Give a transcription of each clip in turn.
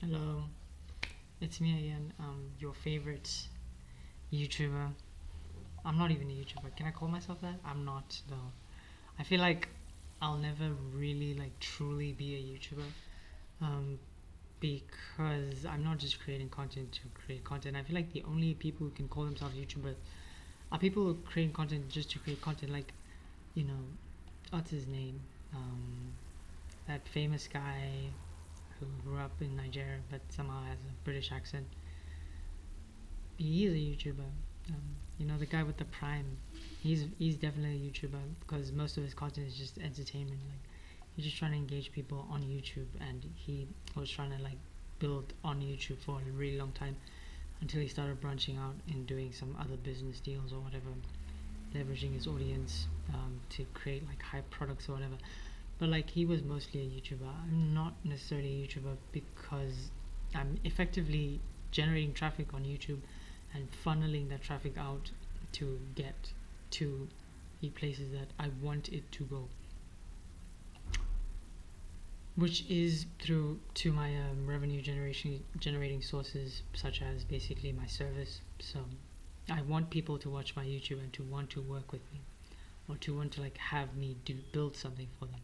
Hello, it's me again, your favorite YouTuber. I'm not even a YouTuber. Can I call myself that? I'm not, though. I feel like I'll never really, truly be a YouTuber, um, because I'm not just creating content to create content. I feel like the only people who can call themselves YouTubers are people who create content just to create content. Like, you know, what's his name? That famous guy who grew up in Nigeria but somehow has a British accent. He is a YouTuber. The guy with the Prime. He's definitely a YouTuber because most of his content is just entertainment. Like he's just trying to engage people on YouTube, and he was trying to build on YouTube for a really long time until he started branching out and doing some other business deals or whatever, leveraging his audience to create high products or whatever. But he was mostly a YouTuber. I'm not necessarily a YouTuber because I'm effectively generating traffic on YouTube and funneling that traffic out to get to the places that I want it to go, which is through to my revenue generation generating sources such as basically my service. So I want people to watch my YouTube and to want to work with me or to want to have me do build something for them.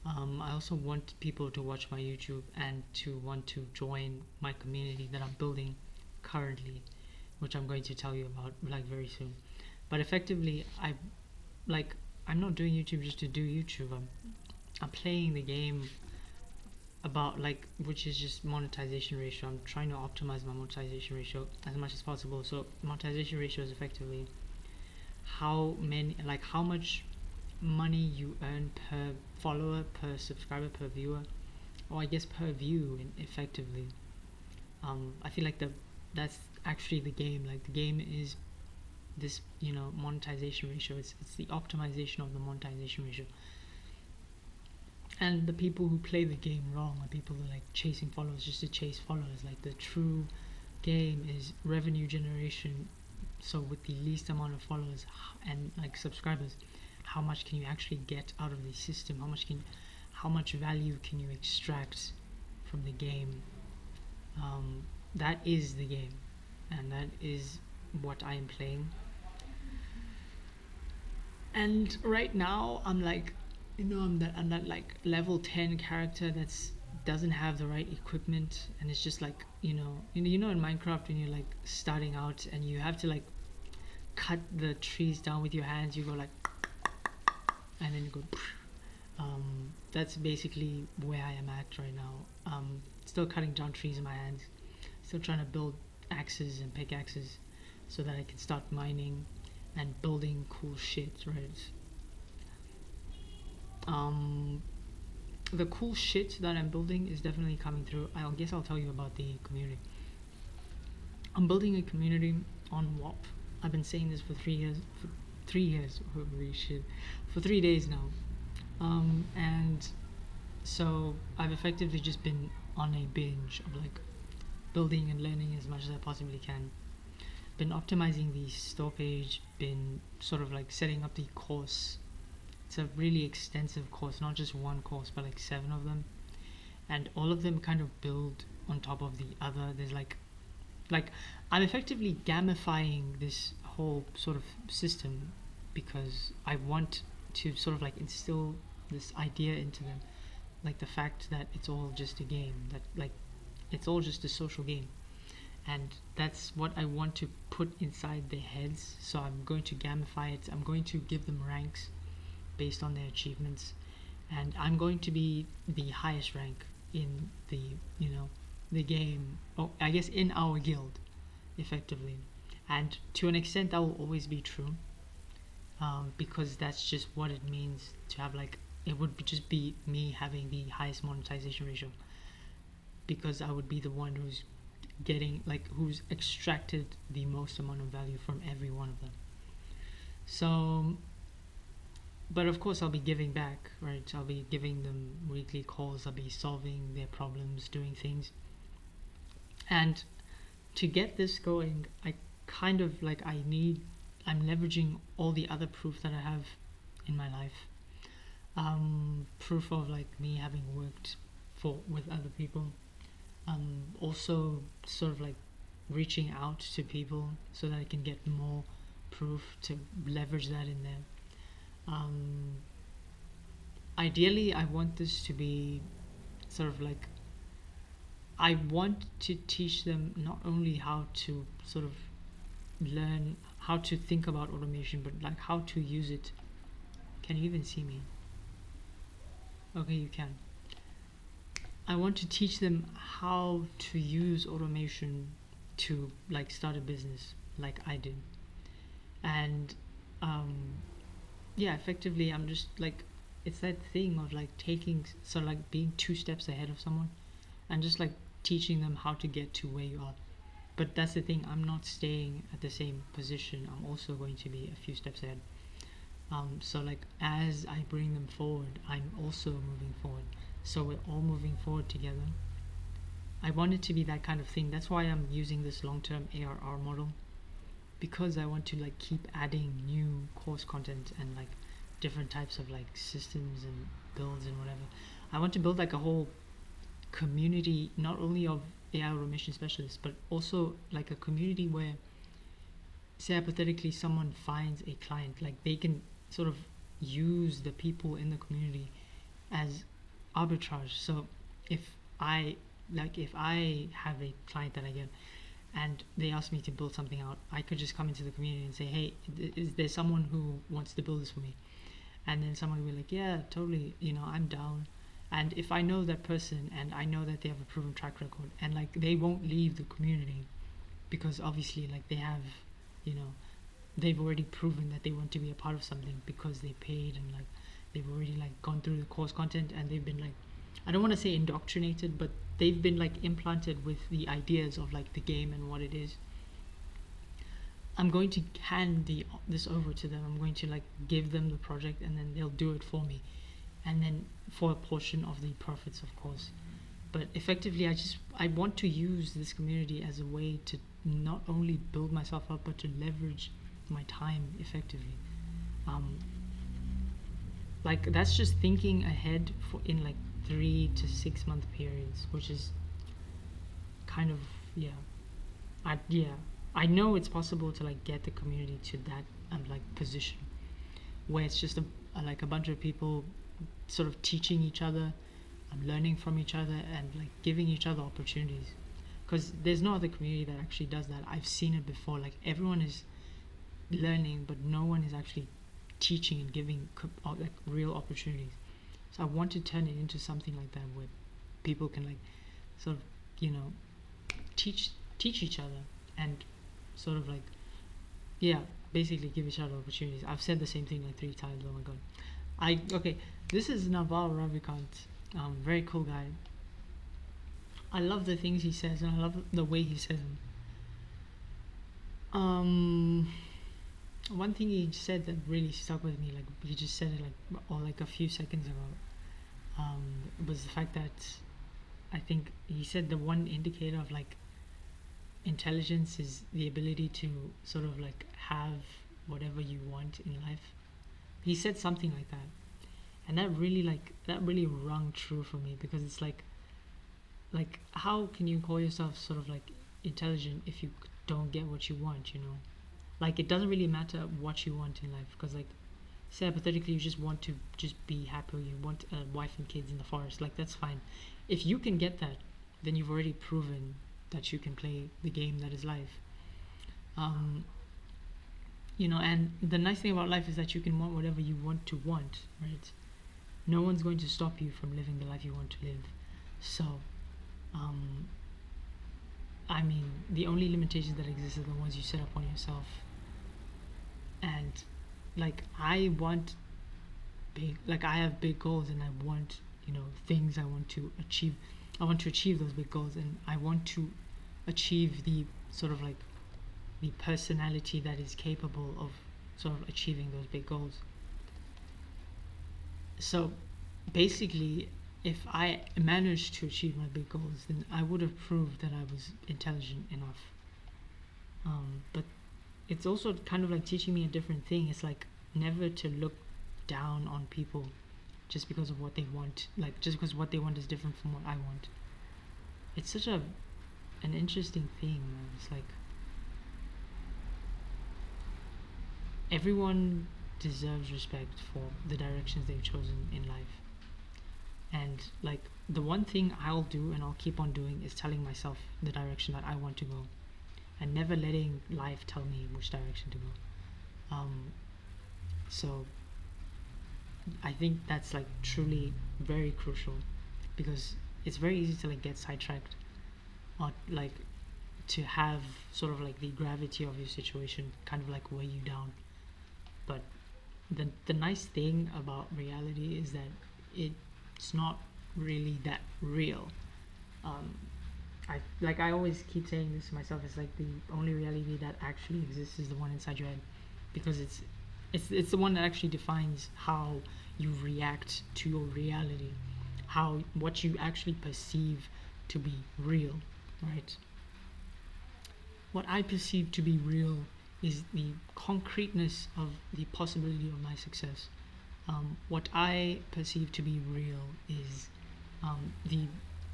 I also want people to watch my YouTube and to want to join my community that I'm building currently, which I'm going to tell you about very soon. But effectively, like I'm not doing YouTube just to do YouTube. I'm playing the game about which is just monetization ratio. I'm trying to optimize my monetization ratio as much as possible. So monetization ratio is effectively how much money you earn per follower, per subscriber, per viewer, or I guess per view effectively. I feel like that's actually the game. Like the game is this, monetization ratio. It's the optimization of the monetization ratio. And the people who play the game wrong are people who are chasing followers just to chase followers. Like the true game is revenue generation. So with the least amount of followers and subscribers, how much can you actually get out of the system? How much value can you extract from the game? That is the game, and that is what I am playing. And right now, I'm that level 10 character that's doesn't have the right equipment, and it's just in Minecraft when you're starting out and you have to cut the trees down with your hands. You go and then you go. That's basically where I am at right now. Still cutting down trees in my hands. Still trying to build axes and pickaxes so that I can start mining and building cool shit, right? Um, the cool shit that I'm building is definitely coming through. I guess I'll tell you about the community. I'm building a community on WAP. I've been saying this for 3 years. For 3 years, holy shit, for 3 days now. And so I've effectively just been on a binge of building and learning as much as I possibly can. Been optimizing the store page. Been sort of setting up the course. It's a really extensive course, not just one course, but 7 of them, and all of them kind of build on top of the other. There's like I'm effectively gamifying this whole sort of system because I want to sort of instill this idea into them, the fact that it's all just a game, that it's all just a social game, and that's what I want to put inside their heads. So I'm going to gamify it. I'm going to give them ranks based on their achievements, and I'm going to be the highest rank in the game. Oh, I guess in our guild, effectively, and to an extent that will always be true, because that's just what it means to have it would just be me having the highest monetization ratio, because I would be the one who's getting who's extracted the most amount of value from every one of them. So but of course I'll be giving back, right? I'll be giving them weekly calls. I'll be solving their problems, doing things. And to get this going, I kind of I'm leveraging all the other proof that I have in my life. Proof of me having worked with other people. also sort of like reaching out to people so that I can get more proof to leverage that in there. Um, Ideally, I want this to be sort of like, I want to teach them not only how to sort of learn how to think about automation, but like how to use it. Can you even see me? Okay, you can. I want to teach them how to use automation to like start a business like I did. And um, yeah, effectively, I'm just like, it's that thing of like taking, so like being 2 steps ahead of someone and just like teaching them how to get to where you are. But that's the thing, I'm not staying at the same position, I'm also going to be a few steps ahead. So like as I bring them forward, I'm also moving forward. So we're all moving forward together. I want it to be that kind of thing. That's why I'm using this long-term ARR model, because I want to like keep adding new course content and like different types of like systems and builds and whatever. I want to build like a whole community, not only of AI automation specialists, but also like a community where, say hypothetically, someone finds a client, like they can sort of use the people in the community as arbitrage. So if I if I have a client that I get and they ask me to build something out, I could just come into the community and say, hey, is there someone who wants to build this for me? And then someone will be like, yeah, totally, I'm down. And if I know that person and I know that they have a proven track record and like they won't leave the community, because obviously like they have, you know they've already proven that they want to be a part of something because they paid, and like they've already like gone through the course content and they've been like, I don't want to say indoctrinated, but they've been like implanted with the ideas of like the game and what it is. I'm going to hand this over to them. I'm going to like give them the project and then they'll do it for me, and then for a portion of the profits, of course. But effectively, I want to use this community as a way to not only build myself up but to leverage my time effectively. um, like that's just thinking ahead for in like 3 to 6 month periods, which is kind of, yeah. I know it's possible to like get the community to that like position where it's just like a bunch of people sort of teaching each other, learning from each other, and like giving each other opportunities, because there's no other community that actually does that. I've seen it before, like everyone is learning but no one is actually teaching and giving like real opportunities. So I want to turn it into something like that where people can like sort of, you know teach each other and sort of like, yeah, basically give each other opportunities. I've said the same thing like 3 times. Oh my god. Okay, this is Naval Ravikant. Very cool guy. I love the things he says and I love the way he says them. One thing he said that really stuck with me, like he just said it like a few seconds ago, was the fact that I think he said the one indicator of like intelligence is the ability to sort of like have whatever you want in life. He said something like that, and that really rung true for me, because it's like how can you call yourself sort of like intelligent if you don't get what you want, like it doesn't really matter what you want in life, because like say hypothetically you just want to just be happy, or you want a wife and kids in the forest, like that's fine. If you can get that, then you've already proven that you can play the game that is life. um, and the nice thing about life is that you can want whatever you want to want, right? No one's going to stop you from living the life you want to live. So um, I mean, the only limitations that exist are the ones you set up on yourself. And like I want I have big goals, and I want, things I want to achieve. I want to achieve those big goals, and I want to achieve the sort of like the personality that is capable of sort of achieving those big goals. So basically, if I managed to achieve my big goals, then I would have proved that I was intelligent enough. But it's also kind of like teaching me a different thing. It's like never to look down on people just because of what they want. Like just because what they want is different from what I want. It's such a an interesting thing, man. It's like everyone deserves respect for the directions they've chosen in life. And like the one thing I'll do and I'll keep on doing is telling myself the direction that I want to go and never letting life tell me which direction to go. So I think that's like truly very crucial because it's very easy to like get sidetracked or like to have sort of like the gravity of your situation kind of like weigh you down. But the nice thing about reality is that it's not really that real. Um, I always keep saying this to myself. It's like the only reality that actually exists is the one inside your head, because it's the one that actually defines how you react to your reality, how what you actually perceive to be real, right? What I perceive to be real is the concreteness of the possibility of my success. What I perceive to be real is the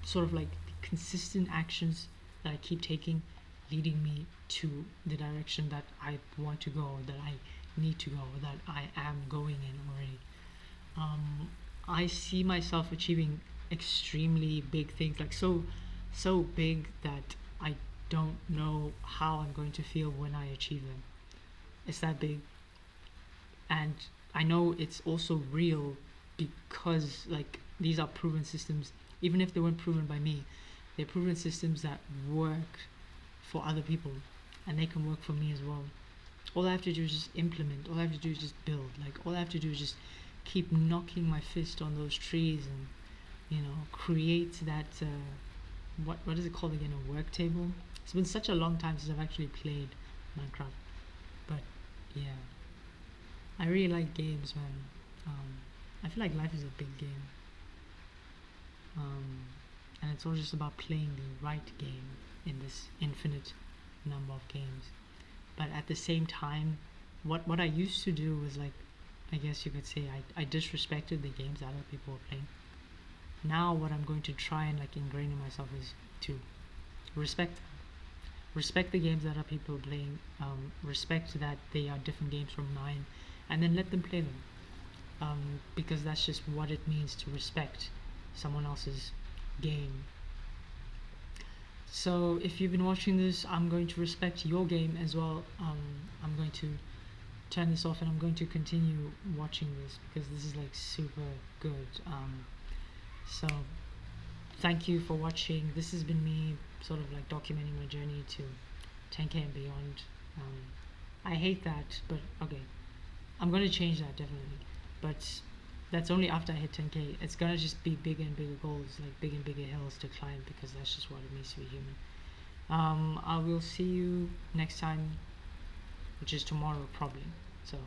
sort of like the consistent actions that I keep taking, leading me to the direction that I want to go, that I need to go, that I am going in already. I see myself achieving extremely big things, like so big that I don't know how I'm going to feel when I achieve them. It's that big, and I know it's also real because like these are proven systems. Even if they weren't proven by me, they're proven systems that work for other people, and they can work for me as well. All I have to do is just implement. All I have to do is just build. Like all I have to do is just keep knocking my fist on those trees and create that what is it called again, a work table. It's been such a long time since I've actually played Minecraft, but yeah, I really like games, man. I feel like life is a big game, um, and it's all just about playing the right game in this infinite number of games. But at the same time, what I used to do was like, I guess you could say I disrespected the games that other people were playing. Now what I'm going to try and like ingrain in myself is to respect respect the games that other people are playing, respect that they are different games from mine, and then let them play them. Because that's just what it means to respect someone else's game. So if you've been watching this, I'm going to respect your game as well. I'm going to turn this off and I'm going to continue watching this because this is like super good. So thank you for watching. This has been me sort of like documenting my journey to 10k and beyond. I hate that, but okay, I'm gonna change that definitely. But that's only after I hit 10k. It's gonna just be bigger and bigger goals, like bigger and bigger hills to climb, because that's just what it means to be human. I will see you next time, which is tomorrow probably. So